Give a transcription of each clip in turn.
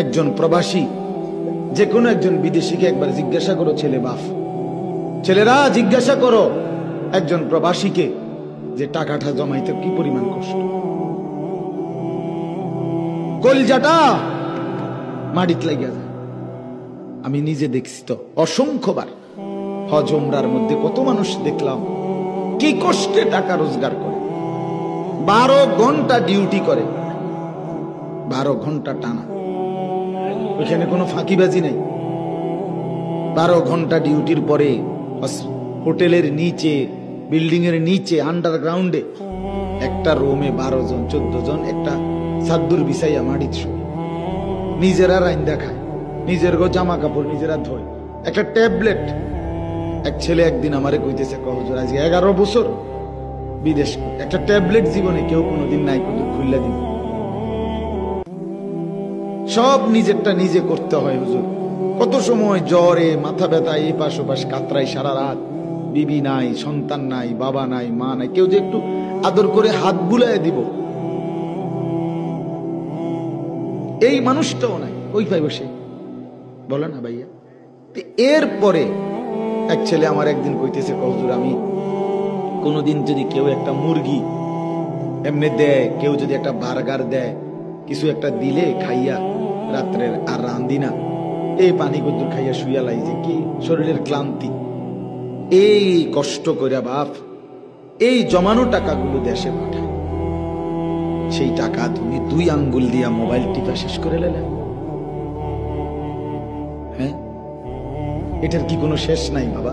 একজন প্রবাসী, যে কোনো একজন বিদেশিকে একবার জিজ্ঞাসা করো, ছেলে বাপ, ছেলেরা জিজ্ঞাসা করো একজন প্রবাসীকে যে টাকাটা জমাইতে কি পরিমাণ কষ্ট, কলজাটা মাটিতে লাগিয়া যায়। আমি নিজে দেখছি তো অসংখ্যবার হজ উমরার মধ্যে কত মানুষ দেখলাম কি কষ্টে টাকা রোজগার করে, 12 ঘন্টা ডিউটি করে, 12 ঘন্টা টানা, ওইখানে কোনো ফাঁকিবাজি নেই। 12 ঘন্টা ডিউটির পরে হোটেলের নিচে, বিল্ডিং এর নিচে, আন্ডারগ্রাউন্ডে একটা রুমে 12 জন 14 জন একটা সাদ্দুর বিছাইয়া মাটিত শুয়ে, নিজেরা রাইন্দা খায়, নিজের জামা কাপড় নিজেরা ধোয়, একটা ট্যাবলেট। এক ছেলে একদিন আমারে কইতেছে, হুজুর আজ 11 বছর বিদেশ, একটা ট্যাবলেট জীবনে কেউ কোনোদিন নাই, খুললা দিন, সব নিজেরটা নিজে করতে হয় হুজুর। কত সময় জ্বরে, মাথা ব্যথা, এই পাশ ওপাশ কাতরাই সারা রাত, বিবি নাই, সন্তান নাই, বাবা নাই, মা নাই, কেউ যে একটু আদর করে হাত বুলায় দিব, এই মানুষটাও নাই, ওই পাই বসে বলে না ভাইয়া। এরপরে এক ছেলে আমার একদিন কইতেছে, হুজুর আমি কোনোদিন যদি কেউ একটা মুরগি এমনি দেয়, কেউ যদি একটা বার্গার দেয়, কিছু একটা দিলে খাইয়া রাত্রের আর রান্দি না, এই পানি কদ্দুর খাইয়া শুইয়া লাই, যে কি শরীরের ক্লান্তি, এই কষ্ট করে বাপ এই জমানো টাকাগুলো দেশে পাঠায়, সেই টাকা তুমি 2 আঙ্গুল দিয়া মোবাইল টিপা শেষ করে লেলে। হ্যাঁ, এটার কি কোনো শেষ নাই বাবা?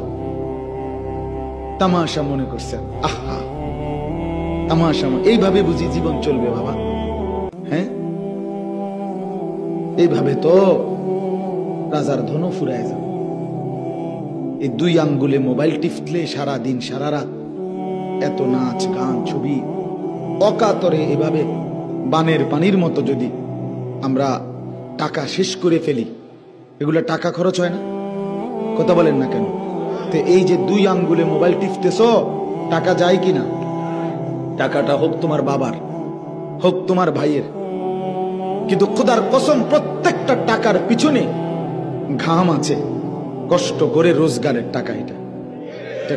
তামাশা মনে করছেন? আহা, তামাশা, এইভাবে বুঝি জীবন চলবে বাবা? হ্যাঁ, এইভাবে তো রাজার ধনও ফুরায় যাবে। এই 2 আঙ্গুলে মোবাইল টিপলে সারা দিন সারা রাত এত নাচ গান ছবি অকাতরে এভাবে বানের পানির মতো যদি আমরা টাকা শেষ করে ফেলি, এগুলো টাকা খরচ হয় না? কথা বলেন না কেন? তো এই যে 2 আঙ্গুলে মোবাইল টিপতেছ, টাকা যায় কিনা? টাকাটা হোক তোমার বাবার, হোক তোমার ভাইয়ের, কিন্তু খোদার কসম প্রত্যেকটা টাকার পিছনে ঘাম আছে, কষ্ট করে রোজগারের টাকা। এটা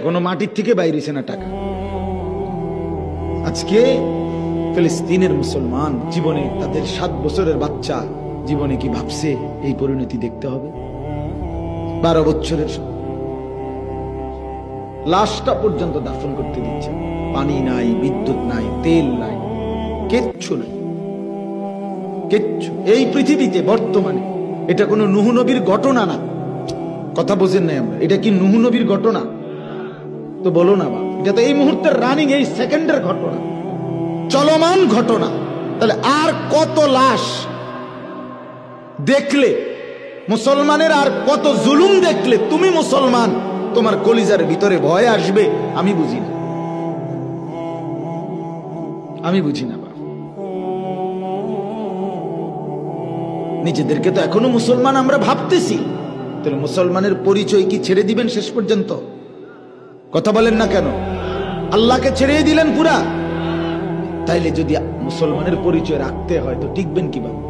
কোনো মাটির থেকে বাইরেছে না টাকা। আজকে ফিলিস্তিনের মুসলমান জীবনে, তাদের 7 বছরের বাচ্চা জীবনে কি ভাবছে এই পরিণতি দেখতে হবে? 12 বছরের লাশটা পর্যন্ত দাফন করতে দিচ্ছে, পানি নাই, বিদ্যুৎ নাই, তেল নাই, কিচ্ছু নাই, কিচ্ছু। এই পৃথিবীতে বর্তমানে এটা কোনো নূহ নবীর ঘটনা না, কথা বোঝেন নাই আমরা? এটা কি নূহ নবীর ঘটনা? তো বলো না বা, এটা তো এই মুহূর্তের রানিং, এই সেকেন্ডের ঘটনা, চলমান ঘটনা। তাহলে আর কত লাশ দেখলে মুসলমানের, আর কত জুলুম দেখলে তুমি মুসলমান, তোমার কলিজার ভিতরে ভয় আসবে? আমি বুঝি না, আমি বুঝি না। নিজেদেরকে তো এখনো মুসলমান আমরা ভাবতেছি, তাহলে মুসলমানের পরিচয় কি ছেড়ে দিবেন শেষ পর্যন্ত? কথা বলেন না কেন? আল্লাহকে ছেড়ে দিলেন পুরা, তাইলে যদি মুসলমানের পরিচয় রাখতে হয় তো টিকবেন কিভাবে?